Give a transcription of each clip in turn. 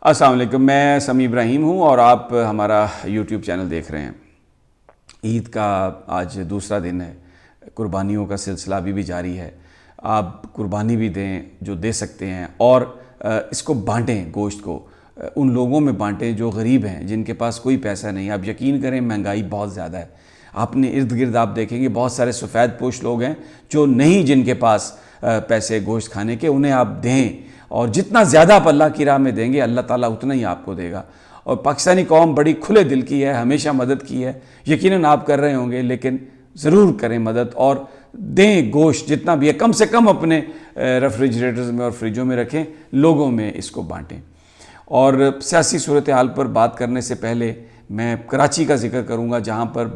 السلام علیکم، میں سمیع ابراہیم ہوں اور آپ ہمارا یوٹیوب چینل دیکھ رہے ہیں۔ عید کا آج دوسرا دن ہے، قربانیوں کا سلسلہ ابھی بھی جاری ہے۔ آپ قربانی بھی دیں جو دے سکتے ہیں، اور اس کو بانٹیں، گوشت کو ان لوگوں میں بانٹیں جو غریب ہیں، جن کے پاس کوئی پیسہ نہیں۔ آپ یقین کریں مہنگائی بہت زیادہ ہے، آپ نے ارد گرد آپ دیکھیں گے بہت سارے سفید پوش لوگ ہیں جو نہیں، جن کے پاس پیسے گوشت کھانے کے، انہیں آپ دیں، اور جتنا زیادہ آپ اللہ کی راہ میں دیں گے اللہ تعالیٰ اتنا ہی آپ کو دے گا۔ اور پاکستانی قوم بڑی کھلے دل کی ہے، ہمیشہ مدد کی ہے، یقیناً آپ کر رہے ہوں گے، لیکن ضرور کریں مدد اور دیں گوشت جتنا بھی ہے، کم سے کم اپنے ریفریجریٹرز میں اور فریجوں میں رکھیں، لوگوں میں اس کو بانٹیں۔ اور سیاسی صورتحال پر بات کرنے سے پہلے میں کراچی کا ذکر کروں گا، جہاں پر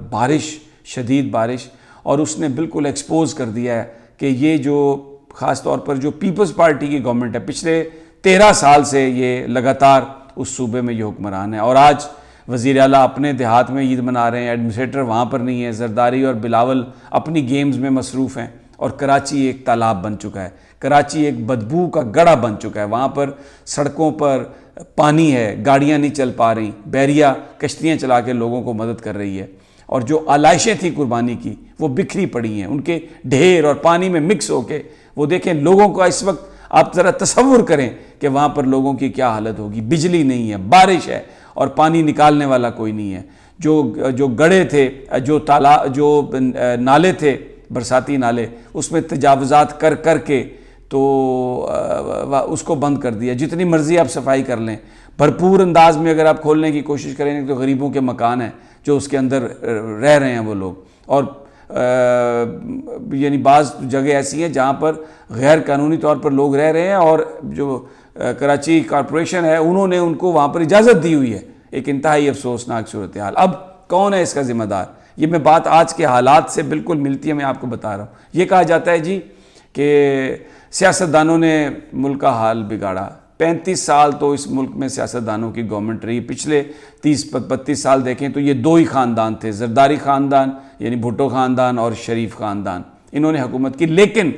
شدید بارش، اور اس نے بالکل ایکسپوز کر دیا ہے کہ یہ جو خاص طور پر جو پیپلز پارٹی کی گورنمنٹ ہے، پچھلے 13 سال سے یہ لگاتار اس صوبے میں یہ حکمران ہے، اور آج وزیر اعلیٰ اپنے دیہات میں عید منا رہے ہیں، ایڈمنسٹریٹر وہاں پر نہیں ہے، زرداری اور بلاول اپنی گیمز میں مصروف ہیں، اور کراچی ایک تالاب بن چکا ہے، کراچی ایک بدبو کا گڑھا بن چکا ہے۔ وہاں پر سڑکوں پر پانی ہے، گاڑیاں نہیں چل پا رہی، بحریہ کشتیاں چلا کے لوگوں کو مدد کر رہی ہے، اور جو آلائشیں تھیں قربانی کی وہ بکھری پڑی ہیں، ان کے ڈھیر اور پانی میں مکس ہو کے، وہ دیکھیں لوگوں کو اس وقت آپ ذرا تصور کریں کہ وہاں پر لوگوں کی کیا حالت ہوگی۔ بجلی نہیں ہے، بارش ہے، اور پانی نکالنے والا کوئی نہیں ہے۔ جو گڑھے تھے، جو نالے تھے، برساتی نالے، اس میں تجاوزات کر کر کے تو اس کو بند کر دیا۔ جتنی مرضی آپ صفائی کر لیں، بھرپور انداز میں اگر آپ کھولنے کی کوشش کریں گے تو غریبوں کے مکان ہیں جو اس کے اندر رہ رہے ہیں وہ لوگ، اور یعنی بعض جگہ ایسی ہیں جہاں پر غیر قانونی طور پر لوگ رہ رہے ہیں، اور جو کراچی کارپوریشن ہے انہوں نے ان کو وہاں پر اجازت دی ہوئی ہے۔ ایک انتہائی افسوسناک صورتحال۔ اب کون ہے اس کا ذمہ دار؟ یہ میں بات آج کے حالات سے بالکل ملتی ہے، میں آپ کو بتا رہا ہوں۔ یہ کہا جاتا ہے جی کہ سیاستدانوں نے ملک کا حال بگاڑا۔ 35 سال تو اس ملک میں سیاستدانوں کی گورنمنٹ رہی۔ پچھلے 30-32 سال دیکھیں تو یہ دو ہی خاندان تھے، زرداری خاندان یعنی بھٹو خاندان اور شریف خاندان، انہوں نے حکومت کی۔ لیکن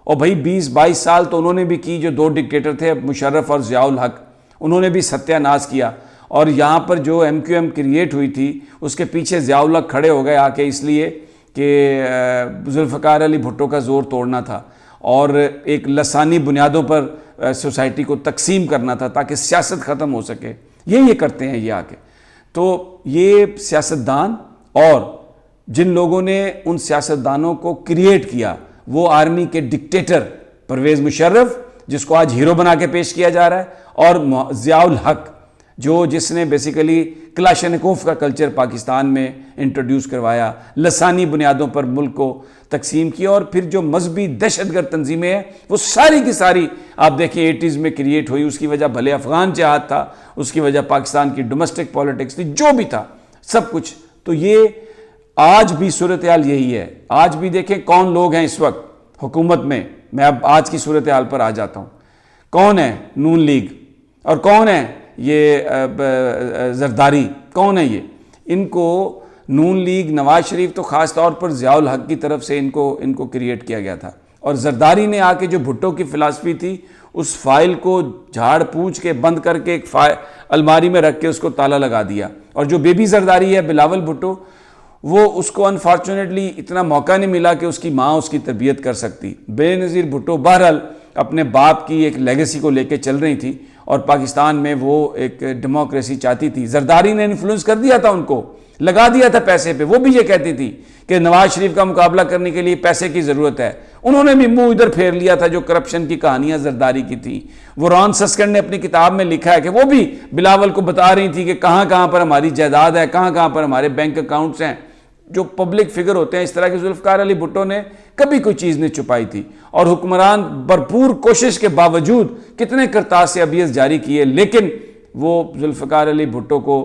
اور بھائی 20-22 سال تو انہوں نے بھی کی، جو دو ڈکٹیٹر تھے مشرف اور ضیاء الحق، انہوں نے بھی ستیہ ناش کیا، اور یہاں پر جو MQM کریٹ ہوئی تھی اس کے پیچھے ضیاء الحق کھڑے ہو گئے آ کے، اس لیے کہ ذوالفقار علی بھٹو کا زور توڑنا تھا، اور ایک لسانی بنیادوں پر سوسائٹی کو تقسیم کرنا تھا تاکہ سیاست ختم ہو سکے۔ یہ کرتے ہیں یہ آ کے۔ تو یہ سیاستدان اور جن لوگوں نے ان سیاستدانوں کو کریٹ کیا، وہ آرمی کے ڈکٹیٹر پرویز مشرف، جس کو آج ہیرو بنا کے پیش کیا جا رہا ہے، اور ضیاء الحق، جس نے بیسیکلی کلاشنکوف کا کلچر پاکستان میں انٹروڈیوس کروایا، لسانی بنیادوں پر ملک کو تقسیم کیا، اور پھر جو مذہبی دہشت گرد تنظیمیں ہیں وہ ساری کی ساری آپ دیکھیں 80s میں کریٹ ہوئی۔ اس کی وجہ بھلے افغان جہاد تھا، اس کی وجہ پاکستان کی ڈومیسٹک پالیٹکس تھی، جو بھی تھا سب کچھ۔ تو یہ آج بھی صورتحال یہی ہے۔ آج بھی دیکھیں کون لوگ ہیں اس وقت حکومت میں۔ میں اب آج کی صورتحال پر آ جاتا ہوں۔ کون ہے نون لیگ، اور کون ہے یہ زرداری، کون ہے یہ؟ ان کو نون لیگ، نواز شریف تو خاص طور پر ضیاء الحق کی طرف سے ان کو کریٹ کیا گیا تھا، اور زرداری نے آ کے جو بھٹو کی فلسفی تھی اس فائل کو جھاڑ پوچھ کے بند کر کے ایک الماری میں رکھ کے اس کو تالا لگا دیا۔ اور جو بیبی زرداری ہے بلاول بھٹو، وہ اس کو انفارچونیٹلی اتنا موقع نہیں ملا کہ اس کی ماں اس کی تربیت کر سکتی۔ بے نظیر بھٹو بہرحال اپنے باپ کی ایک لیگیسی کو لے کے چل رہی تھی، اور پاکستان میں وہ ایک ڈیموکریسی چاہتی تھی۔ زرداری نے انفلوئنس کر دیا تھا، ان کو لگا دیا تھا پیسے پہ۔ وہ بھی یہ کہتی تھی کہ نواز شریف کا مقابلہ کرنے کے لیے پیسے کی ضرورت ہے۔ انہوں نے بھی منہ ادھر پھیر لیا تھا۔ جو کرپشن کی کہانیاں زرداری کی تھی، وہ ران سسکنڈ نے اپنی کتاب میں لکھا ہے کہ وہ بھی بلاول کو بتا رہی تھی کہ کہاں کہاں پر ہماری جائیداد ہے، کہاں کہاں پر ہمارے بینک اکاؤنٹس ہیں۔ جو پبلک فگر ہوتے ہیں اس طرح کے، ذوالفقار علی بھٹو نے کبھی کوئی چیز نہیں چھپائی تھی، اور حکمران بھرپور کوشش کے باوجود کتنے کرتاس ابیض جاری کیے، لیکن وہ ذوالفقار علی بھٹو کو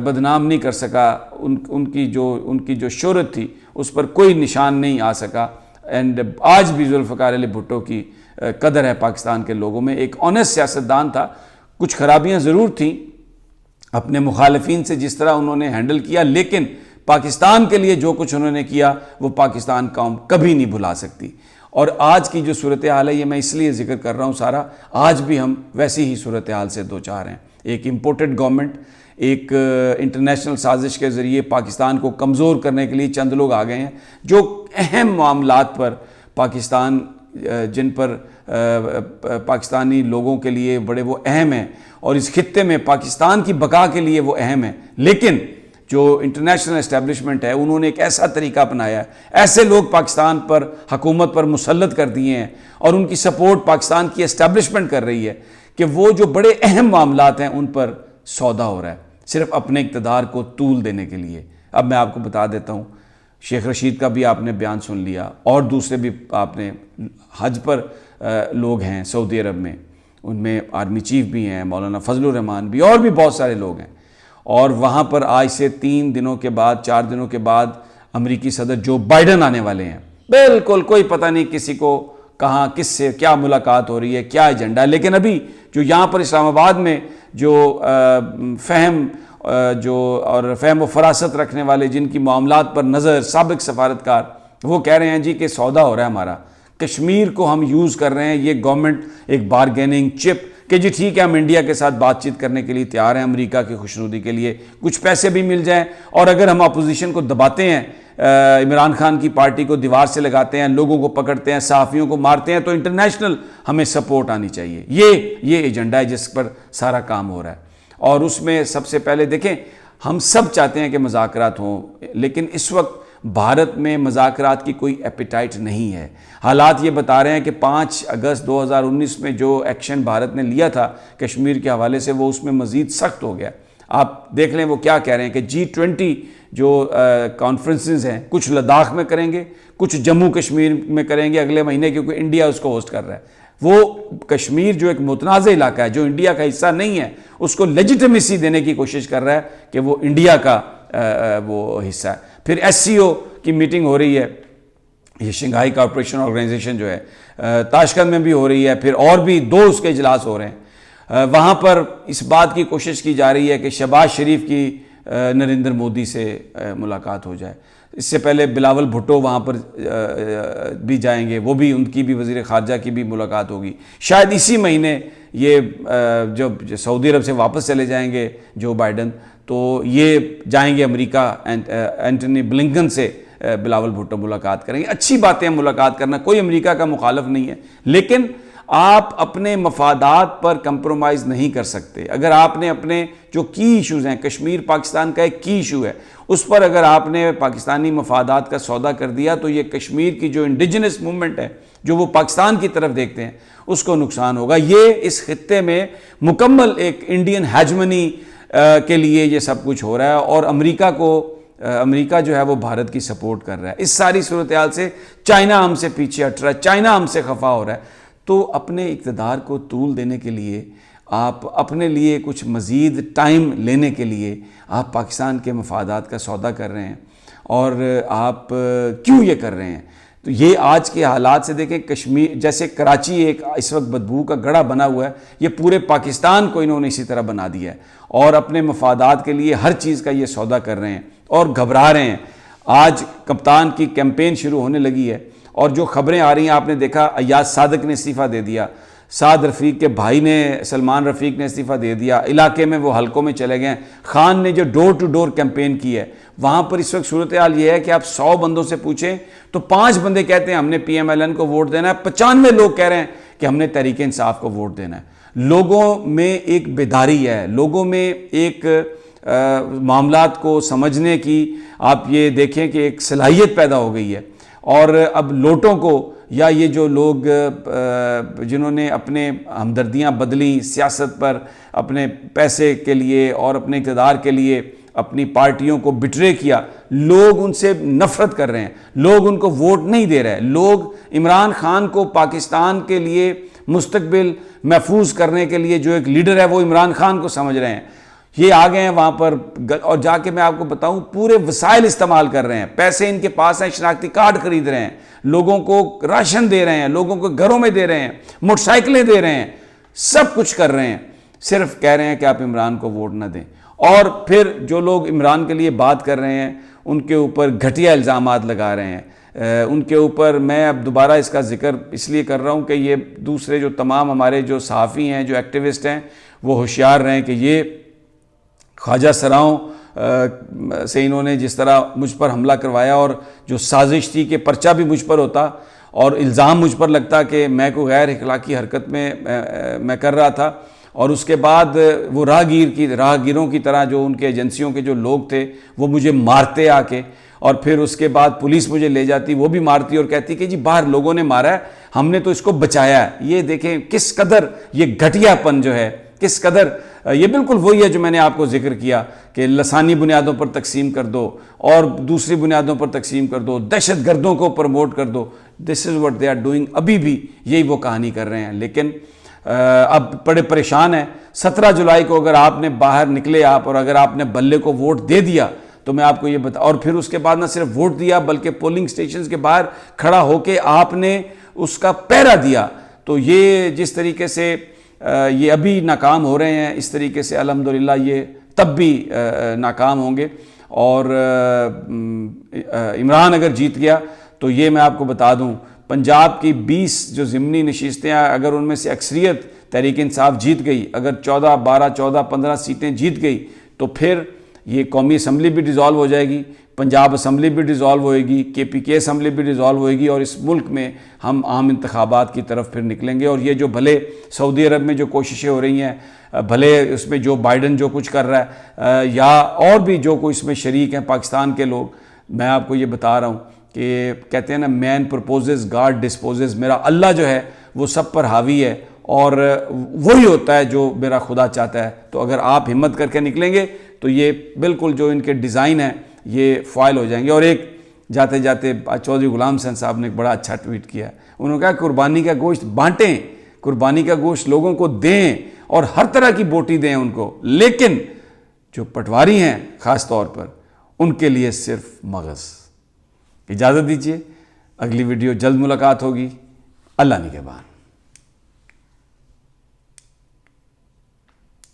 بدنام نہیں کر سکا۔ ان کی جو شہرت تھی اس پر کوئی نشان نہیں آ سکا۔ اینڈ آج بھی ذوالفقار علی بھٹو کی قدر ہے پاکستان کے لوگوں میں۔ ایک آنیسٹ سیاستدان تھا، کچھ خرابیاں ضرور تھیں اپنے مخالفین سے جس طرح انہوں نے ہینڈل کیا، لیکن پاکستان کے لیے جو کچھ انہوں نے کیا وہ پاکستان قوم کبھی نہیں بھلا سکتی۔ اور آج کی جو صورتحال ہے، یہ میں اس لیے ذکر کر رہا ہوں سارا، آج بھی ہم ویسی ہی صورتحال سے دوچار ہیں۔ ایک امپورٹڈ گورنمنٹ، ایک انٹرنیشنل سازش کے ذریعے پاکستان کو کمزور کرنے کے لیے چند لوگ آ گئے ہیں جو اہم معاملات پر پاکستان، جن پر پاکستانی لوگوں کے لیے بڑے وہ اہم ہیں اور اس خطے میں پاکستان کی بقا کے لیے وہ اہم ہیں، لیکن جو انٹرنیشنل اسٹیبلشمنٹ ہے انہوں نے ایک ایسا طریقہ اپنایا ہے، ایسے لوگ پاکستان پر، حکومت پر مسلط کر دیے ہیں اور ان کی سپورٹ پاکستان کی اسٹیبلشمنٹ کر رہی ہے کہ وہ جو بڑے اہم معاملات ہیں ان پر سودا ہو رہا ہے صرف اپنے اقتدار کو طول دینے کے لیے۔ اب میں آپ کو بتا دیتا ہوں، شیخ رشید کا بھی آپ نے بیان سن لیا اور دوسرے بھی آپ نے، حج پر لوگ ہیں سعودی عرب میں، ان میں آرمی چیف بھی ہیں، مولانا فضل الرحمان بھی، اور بھی بہت سارے لوگ ہیں، اور وہاں پر آج سے 3 دنوں کے بعد، 4 دنوں کے بعد امریکی صدر جو بائیڈن آنے والے ہیں۔ بالکل کوئی پتہ نہیں کسی کو کہاں کس سے کیا ملاقات ہو رہی ہے، کیا ایجنڈا ہے، لیکن ابھی جو یہاں پر اسلام آباد میں جو فہم و فراست رکھنے والے، جن کی معاملات پر نظر، سابق سفارتکار، وہ کہہ رہے ہیں جی کہ سودا ہو رہا ہے ہمارا، کشمیر کو ہم یوز کر رہے ہیں، یہ گورنمنٹ ایک بارگیننگ چپ کہ جی ٹھیک ہے ہم انڈیا کے ساتھ بات چیت کرنے کے لیے تیار ہیں، امریکہ کی خوشنودی کے لیے کچھ پیسے بھی مل جائیں، اور اگر ہم اپوزیشن کو دباتے ہیں، عمران خان کی پارٹی کو دیوار سے لگاتے ہیں، لوگوں کو پکڑتے ہیں، صحافیوں کو مارتے ہیں، تو انٹرنیشنل ہمیں سپورٹ آنی چاہیے۔ یہ ایجنڈا ہے جس پر سارا کام ہو رہا ہے، اور اس میں سب سے پہلے دیکھیں، ہم سب چاہتے ہیں کہ مذاکرات ہوں، لیکن اس وقت بھارت میں مذاکرات کی کوئی ایپیٹائٹ نہیں ہے۔ حالات یہ بتا رہے ہیں کہ 5 اگست 2019 میں جو ایکشن بھارت نے لیا تھا کشمیر کے حوالے سے، وہ اس میں مزید سخت ہو گیا۔ آپ دیکھ لیں وہ کیا کہہ رہے ہیں کہ G20 جو کانفرنسز ہیں، کچھ لداخ میں کریں گے، کچھ جموں کشمیر میں کریں گے اگلے مہینے، کیونکہ انڈیا اس کو ہوسٹ کر رہا ہے۔ وہ کشمیر جو ایک متنازع علاقہ ہے، جو انڈیا کا حصہ نہیں ہے، اس کو لیجیٹمیسی دینے کی کوشش کر رہا ہے کہ وہ انڈیا کا وہ حصہ ہے۔ پھر SCO کی میٹنگ ہو رہی ہے، یہ شنگھائی کارپوریشن آرگنائزیشن جو ہے، تاشکند میں بھی ہو رہی ہے، پھر اور بھی 2 اس کے اجلاس ہو رہے ہیں۔ وہاں پر اس بات کی کوشش کی جا رہی ہے کہ شہباز شریف کی نریندر مودی سے ملاقات ہو جائے۔ اس سے پہلے بلاول بھٹو وہاں پر بھی جائیں گے، وہ بھی، ان کی بھی وزیر خارجہ کی بھی ملاقات ہوگی۔ شاید اسی مہینے یہ جب سعودی عرب سے واپس چلے جائیں گے جو بائیڈن، تو یہ جائیں گے امریکہ، اینٹنی بلنکن سے بلاول بھٹو ملاقات کریں گے۔ اچھی باتیں ملاقات کرنا، کوئی امریکہ کا مخالف نہیں ہے، لیکن آپ اپنے مفادات پر کمپرومائز نہیں کر سکتے۔ اگر آپ نے اپنے جو کی ایشوز ہیں، کشمیر پاکستان کا ایک کی ایشو ہے، اس پر اگر آپ نے پاکستانی مفادات کا سودا کر دیا تو یہ کشمیر کی جو انڈیجنس موومنٹ ہے، جو وہ پاکستان کی طرف دیکھتے ہیں، اس کو نقصان ہوگا۔ یہ اس خطے میں مکمل ایک انڈین ہیجمنی کے لیے یہ سب کچھ ہو رہا ہے، اور امریکہ جو ہے وہ بھارت کی سپورٹ کر رہا ہے۔ اس ساری صورتحال سے چائنا ہم سے پیچھے ہٹ رہا ہے، چائنا ہم سے خفا ہو رہا ہے۔ تو اپنے اقتدار کو طول دینے کے لیے، آپ اپنے لیے کچھ مزید ٹائم لینے کے لیے آپ پاکستان کے مفادات کا سودا کر رہے ہیں، اور آپ کیوں یہ کر رہے ہیں؟ تو یہ آج کے حالات سے دیکھیں، کشمیر جیسے کراچی ایک اس وقت بدبو کا گڑھا بنا ہوا ہے، یہ پورے پاکستان کو انہوں نے اسی طرح بنا دیا ہے، اور اپنے مفادات کے لیے ہر چیز کا یہ سودا کر رہے ہیں اور گھبرا رہے ہیں۔ آج کپتان کی کیمپین شروع ہونے لگی ہے، اور جو خبریں آ رہی ہیں، آپ نے دیکھا ایاز صادق نے استعفیٰ دے دیا، سعد رفیق کے بھائی نے، سلمان رفیق نے استعفیٰ دے دیا، علاقے میں وہ حلقوں میں چلے گئے۔ خان نے جو ڈور ٹو ڈور کیمپین کی ہے، وہاں پر اس وقت صورتحال یہ ہے کہ آپ 100 بندوں سے پوچھیں تو 5 بندے کہتے ہیں ہم نے PMLN کو ووٹ دینا ہے، 95 لوگ کہہ رہے ہیں کہ ہم نے تحریک انصاف کو ووٹ دینا ہے۔ لوگوں میں ایک بیداری ہے، لوگوں میں ایک معاملات کو سمجھنے کی، آپ یہ دیکھیں کہ ایک صلاحیت پیدا ہو گئی ہے، اور اب لوٹوں کو، یا یہ جو لوگ جنہوں نے اپنے ہمدردیاں بدلیں سیاست پر، اپنے پیسے کے لیے اور اپنے اقتدار کے لیے اپنی پارٹیوں کو بٹرے کیا، لوگ ان سے نفرت کر رہے ہیں، لوگ ان کو ووٹ نہیں دے رہے، لوگ عمران خان کو پاکستان کے لیے مستقبل محفوظ کرنے کے لیے جو ایک لیڈر ہے وہ عمران خان کو سمجھ رہے ہیں۔ یہ آ گئے ہیں وہاں پر، اور جا کے میں آپ کو بتاؤں پورے وسائل استعمال کر رہے ہیں، پیسے ان کے پاس ہیں، شناختی کارڈ خرید رہے ہیں، لوگوں کو راشن دے رہے ہیں، لوگوں کو گھروں میں دے رہے ہیں، موٹر سائیکلیں دے رہے ہیں، سب کچھ کر رہے ہیں، صرف کہہ رہے ہیں کہ آپ عمران کو ووٹ نہ دیں۔ اور پھر جو لوگ عمران کے لیے بات کر رہے ہیں ان کے اوپر گھٹیا الزامات لگا رہے ہیں، ان کے اوپر میں اب دوبارہ اس کا ذکر اس لیے کر رہا ہوں کہ یہ دوسرے جو تمام ہمارے جو صحافی ہیں، جو ایکٹیوسٹ ہیں، وہ ہوشیار رہیں کہ یہ خواجہ سراؤں سے انہوں نے جس طرح مجھ پر حملہ کروایا، اور جو سازش تھی کہ پرچہ بھی مجھ پر ہوتا اور الزام مجھ پر لگتا کہ میں کوئی غیر اخلاقی حرکت میں کر رہا تھا، اور اس کے بعد وہ راہگیروں کی طرح جو ان کے ایجنسیوں کے جو لوگ تھے وہ مجھے مارتے آ کے، اور پھر اس کے بعد پولیس مجھے لے جاتی، وہ بھی مارتی اور کہتی کہ جی باہر لوگوں نے مارا ہے، ہم نے تو اس کو بچایا ہے۔ یہ دیکھیں کس قدر یہ گھٹیا پن جو ہے، کس قدر یہ بالکل وہی ہے جو میں نے آپ کو ذکر کیا کہ لسانی بنیادوں پر تقسیم کر دو اور دوسری بنیادوں پر تقسیم کر دو، دہشت گردوں کو پروموٹ کر دو۔ This is what they are doing, ابھی بھی یہی وہ کہانی کر رہے ہیں۔ لیکن اب بڑے پریشان ہیں۔ 17 جولائی کو اگر آپ نے باہر نکلے آپ، اور اگر آپ نے بلے کو ووٹ دے دیا تو میں آپ کو یہ اور پھر اس کے بعد نہ صرف ووٹ دیا بلکہ پولنگ سٹیشنز کے باہر کھڑا ہو کے آپ نے اس کا پہرا دیا، تو یہ جس طریقے سے یہ ابھی ناکام ہو رہے ہیں، اس طریقے سے الحمدللہ یہ تب بھی ناکام ہوں گے۔ اور عمران اگر جیت گیا تو یہ میں آپ کو بتا دوں، پنجاب کی 20 جو ضمنی نشستیں ہیں، اگر ان میں سے اکثریت تحریک انصاف جیت گئی، اگر 15 سیٹیں جیت گئی، تو پھر یہ قومی اسمبلی بھی ڈیزالو ہو جائے گی، پنجاب اسمبلی بھی ڈیزالو ہوئے گی، KPK اسمبلی بھی ڈیزالو ہوئے گی، اور اس ملک میں ہم عام انتخابات کی طرف پھر نکلیں گے۔ اور یہ جو بھلے سعودی عرب میں جو کوششیں ہو رہی ہیں، بھلے اس میں جو بائیڈن جو کچھ کر رہا ہے، یا اور بھی جو کوئی اس میں شریک ہیں پاکستان کے لوگ، میں آپ کو یہ بتا رہا ہوں کہ کہتے ہیں نا مین پرپوزز گاڈ ڈسپوزز، میرا اللہ جو ہے وہ سب پر حاوی ہے، اور وہی ہوتا ہے جو میرا خدا چاہتا ہے۔ تو اگر آپ ہمت کر کے نکلیں گے تو یہ بالکل جو ان کے ڈیزائن ہیں یہ فائل ہو جائیں گے۔ اور ایک جاتے جاتے چودھری غلام حسین صاحب نے ایک بڑا اچھا ٹویٹ کیا، انہوں نے کہا قربانی کا گوشت بانٹیں، قربانی کا گوشت لوگوں کو دیں اور ہر طرح کی بوٹی دیں ان کو، لیکن جو پٹواری ہیں خاص طور پر ان کے لیے صرف مغز۔ اجازت دیجیے، اگلی ویڈیو جلد ملاقات ہوگی۔ اللہ نگہبان۔